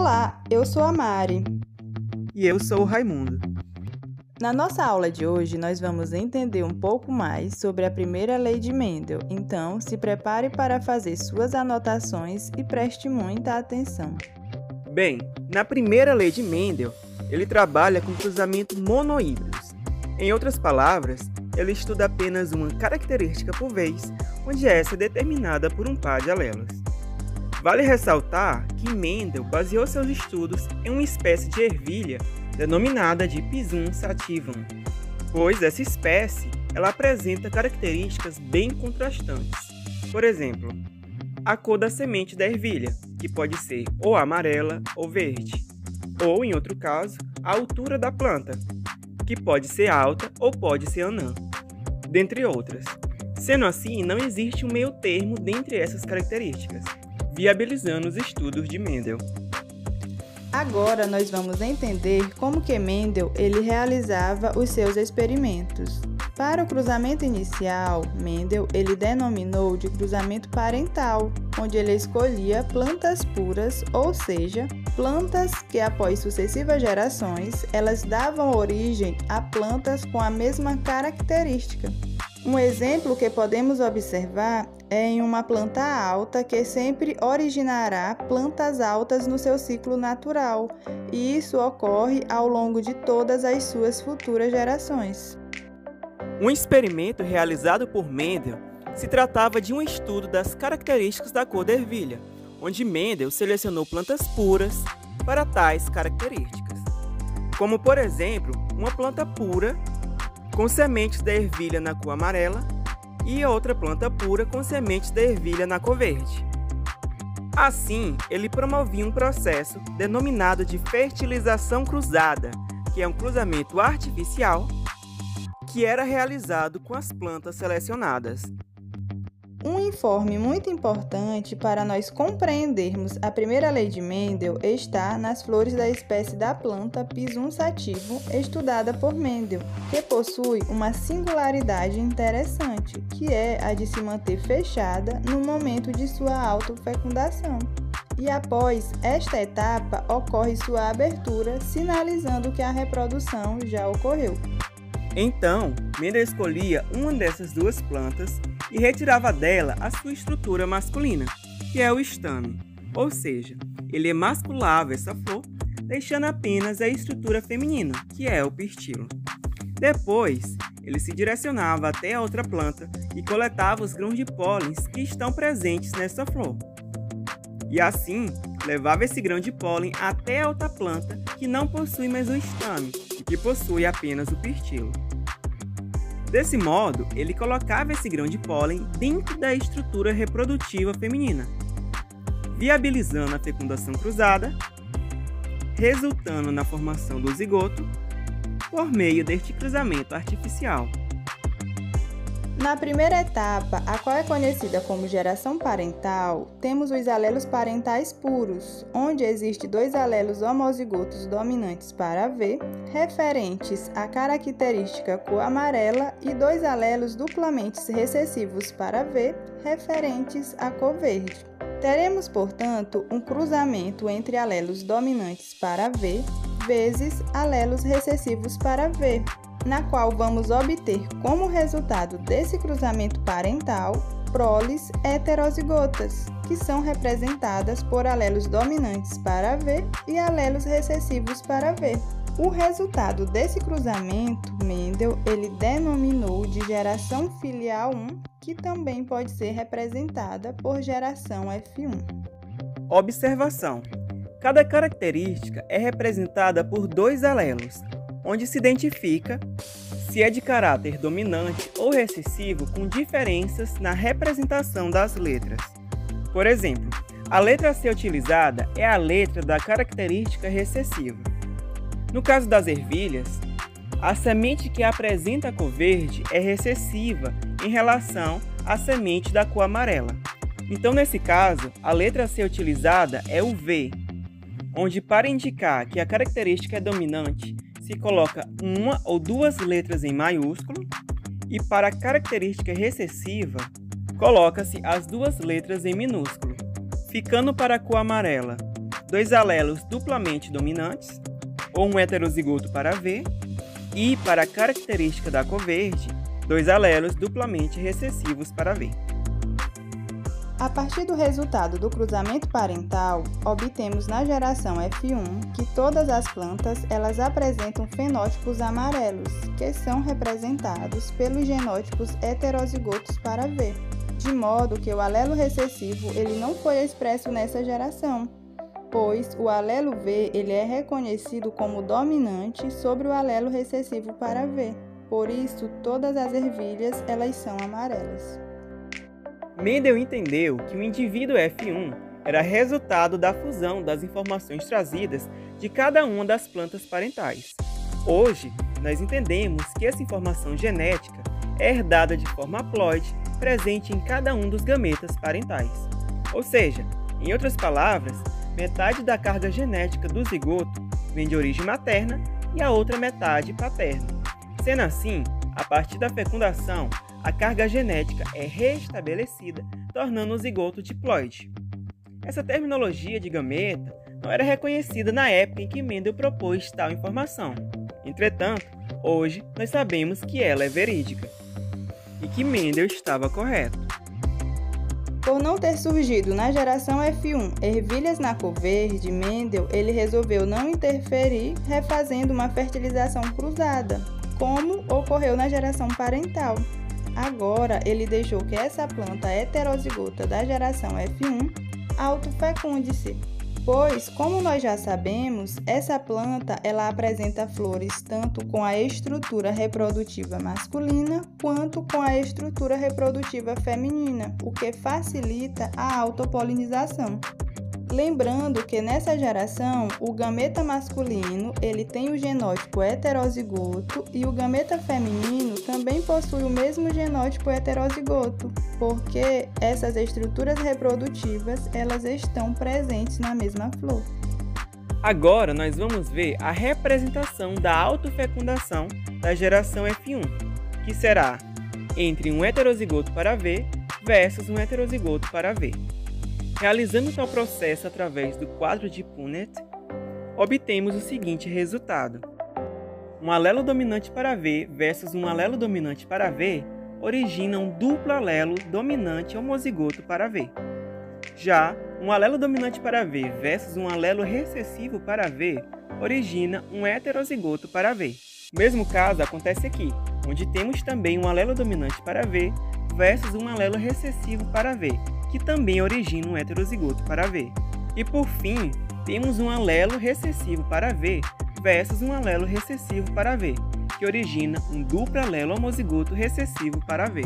Olá, eu sou a Mari. E eu sou o Raimundo. Na nossa aula de hoje, nós vamos entender um pouco mais sobre a primeira lei de Mendel. Então, se prepare para fazer suas anotações e preste muita atenção. Bem, na primeira lei de Mendel, ele trabalha com cruzamento monohíbridos. Em outras palavras, ele estuda apenas uma característica por vez, onde essa é determinada por um par de alelos. Vale ressaltar que Mendel baseou seus estudos em uma espécie de ervilha denominada de Pisum sativum, pois essa espécie ela apresenta características bem contrastantes. Por exemplo, a cor da semente da ervilha, que pode ser ou amarela ou verde, ou, em outro caso, a altura da planta, que pode ser alta ou pode ser anã, dentre outras. Sendo assim, não existe um meio termo dentre essas características, viabilizando os estudos de Mendel. Agora nós vamos entender como que Mendel ele realizava os seus experimentos. Para o cruzamento inicial, Mendel ele denominou de cruzamento parental, onde ele escolhia plantas puras, ou seja, plantas que após sucessivas gerações, elas davam origem a plantas com a mesma característica. Um exemplo que podemos observar é em uma planta alta que sempre originará plantas altas no seu ciclo natural, e isso ocorre ao longo de todas as suas futuras gerações. Um experimento realizado por Mendel se tratava de um estudo das características da cor da ervilha, onde Mendel selecionou plantas puras para tais características, como por exemplo, uma planta pura com sementes da ervilha na cor amarela e outra planta pura com sementes da ervilha na cor verde. Assim, ele promovia um processo denominado de fertilização cruzada, que é um cruzamento artificial que era realizado com as plantas selecionadas. Um informe muito importante para nós compreendermos a primeira lei de Mendel está nas flores da espécie da planta Pisum sativum, estudada por Mendel, que possui uma singularidade interessante, que é a de se manter fechada no momento de sua autofecundação. E após esta etapa, ocorre sua abertura, sinalizando que a reprodução já ocorreu. Então, Mendel escolhia uma dessas duas plantas e retirava dela a sua estrutura masculina, que é o estame, ou seja, ele emasculava essa flor, deixando apenas a estrutura feminina, que é o pistilo. Depois, ele se direcionava até a outra planta e coletava os grãos de pólens que estão presentes nessa flor. E assim, levava esse grão de pólen até a outra planta que não possui mais o estame e que possui apenas o pistilo. Desse modo, ele colocava esse grão de pólen dentro da estrutura reprodutiva feminina, viabilizando a fecundação cruzada, resultando na formação do zigoto por meio deste cruzamento artificial. Na primeira etapa, a qual é conhecida como geração parental, temos os alelos parentais puros, onde existem dois alelos homozigotos dominantes para V, referentes à característica cor amarela, e dois alelos duplamente recessivos para V, referentes à cor verde. Teremos, portanto, um cruzamento entre alelos dominantes para V vezes alelos recessivos para V, na qual vamos obter como resultado desse cruzamento parental proles heterozigotas, que são representadas por alelos dominantes para V e alelos recessivos para V. O resultado desse cruzamento, Mendel ele denominou de geração filial 1, que também pode ser representada por geração F1. Observação: cada característica é representada por dois alelos, onde se identifica se é de caráter dominante ou recessivo com diferenças na representação das letras. Por exemplo, a letra a ser utilizada é a letra da característica recessiva. No caso das ervilhas, a semente que apresenta a cor verde é recessiva em relação à semente da cor amarela. Então, nesse caso, a letra a ser utilizada é o V, onde para indicar que a característica é dominante, se coloca uma ou duas letras em maiúsculo, e para a característica recessiva, coloca-se as duas letras em minúsculo, ficando para a cor amarela dois alelos duplamente dominantes, ou um heterozigoto para V, e, para a característica da cor verde, dois alelos duplamente recessivos para V. A partir do resultado do cruzamento parental, obtemos na geração F1 que todas as plantas elas apresentam fenótipos amarelos, que são representados pelos genótipos heterozigotos para V, de modo que o alelo recessivo ele não foi expresso nessa geração, pois o alelo V ele é reconhecido como dominante sobre o alelo recessivo para V. Por isso, todas as ervilhas elas são amarelas. Mendel entendeu que o indivíduo F1 era resultado da fusão das informações trazidas de cada uma das plantas parentais. Hoje, nós entendemos que essa informação genética é herdada de forma haploide, presente em cada um dos gametas parentais. Ou seja, em outras palavras, metade da carga genética do zigoto vem de origem materna e a outra metade paterna. Sendo assim, a partir da fecundação, a carga genética é restabelecida, tornando o zigoto diploide. Essa terminologia de gameta não era reconhecida na época em que Mendel propôs tal informação. Entretanto, hoje nós sabemos que ela é verídica e que Mendel estava correto. Por não ter surgido na geração F1 ervilhas na cor verde, Mendel ele resolveu não interferir, refazendo uma fertilização cruzada, como ocorreu na geração parental. Agora, ele deixou que essa planta heterozigota da geração F1 autofecunde-se, pois, como nós já sabemos, essa planta ela apresenta flores tanto com a estrutura reprodutiva masculina quanto com a estrutura reprodutiva feminina, o que facilita a autopolinização. Lembrando que nessa geração, o gameta masculino ele tem o genótipo heterozigoto e o gameta feminino também possui o mesmo genótipo heterozigoto, porque essas estruturas reprodutivas elas estão presentes na mesma flor. Agora nós vamos ver a representação da autofecundação da geração F1, que será entre um heterozigoto para V versus um heterozigoto para V. Realizando tal processo através do quadro de Punnett, obtemos o seguinte resultado. Um alelo dominante para V versus um alelo dominante para V origina um duplo alelo dominante homozigoto para V. Já um alelo dominante para V versus um alelo recessivo para V origina um heterozigoto para V. O mesmo caso acontece aqui, onde temos também um alelo dominante para V versus um alelo recessivo para V, que também origina um heterozigoto para V. E por fim, temos um alelo recessivo para V versus um alelo recessivo para V, que origina um duplo alelo homozigoto recessivo para V.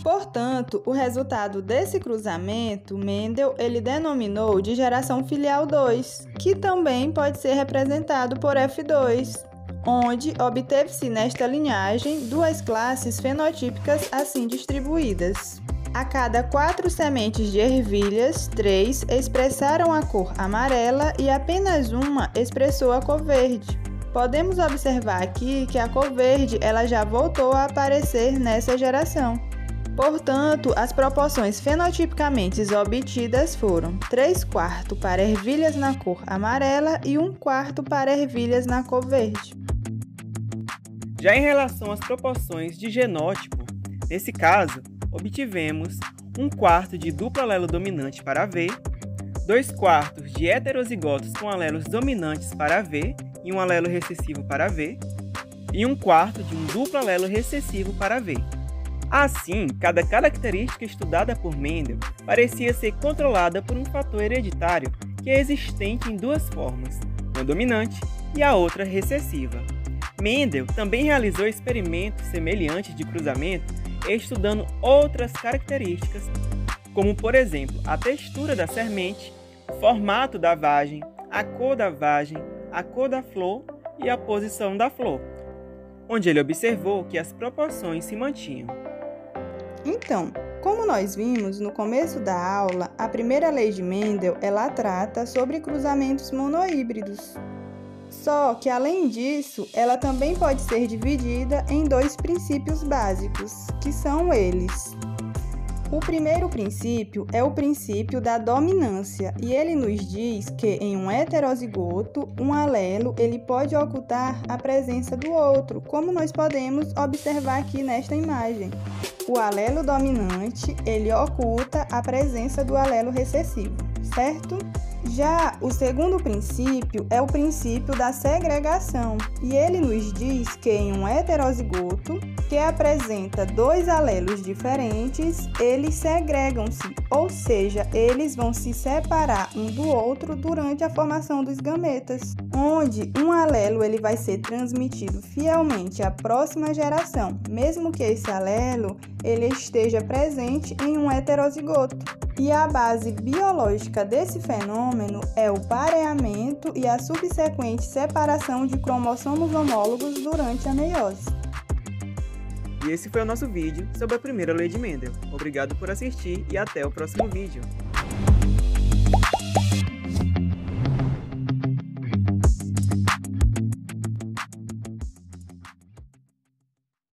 Portanto, o resultado desse cruzamento, Mendel ele denominou de geração filial 2, que também pode ser representado por F2, onde obteve-se nesta linhagem duas classes fenotípicas assim distribuídas. A cada 4 sementes de ervilhas, 3 expressaram a cor amarela e apenas uma expressou a cor verde. Podemos observar aqui que a cor verde ela já voltou a aparecer nessa geração. Portanto, as proporções fenotipicamente obtidas foram 3/4 para ervilhas na cor amarela e 1/4 para ervilhas na cor verde. Já em relação às proporções de genótipo, nesse caso, obtivemos 1/4 de duplo alelo dominante para V, 2/4 de heterozigotos com alelos dominantes para V e um alelo recessivo para V, e 1/4 de um duplo alelo recessivo para V. Assim, cada característica estudada por Mendel parecia ser controlada por um fator hereditário que é existente em duas formas, uma dominante e a outra recessiva. Mendel também realizou experimentos semelhantes de cruzamento, estudando outras características, como por exemplo a textura da semente, o formato da vagem, a cor da vagem, a cor da flor e a posição da flor, onde ele observou que as proporções se mantinham. Então, como nós vimos no começo da aula, a primeira lei de Mendel ela trata sobre cruzamentos monohíbridos. Só que, além disso, ela também pode ser dividida em 2 princípios básicos, que são eles: O primeiro princípio é o princípio da dominância, e ele nos diz que em um heterozigoto, um alelo ele pode ocultar a presença do outro, como nós podemos observar aqui nesta imagem. O alelo dominante, ele oculta a presença do alelo recessivo, certo? Já o segundo princípio é o princípio da segregação, e ele nos diz que em um heterozigoto que apresenta dois alelos diferentes, eles segregam-se, ou seja, eles vão se separar um do outro durante a formação dos gametas, onde um alelo ele vai ser transmitido fielmente à próxima geração, mesmo que esse alelo ele esteja presente em um heterozigoto. E a base biológica desse fenômeno é o pareamento e a subsequente separação de cromossomos homólogos durante a meiose. E esse foi o nosso vídeo sobre a primeira lei de Mendel. Obrigado por assistir e até o próximo vídeo.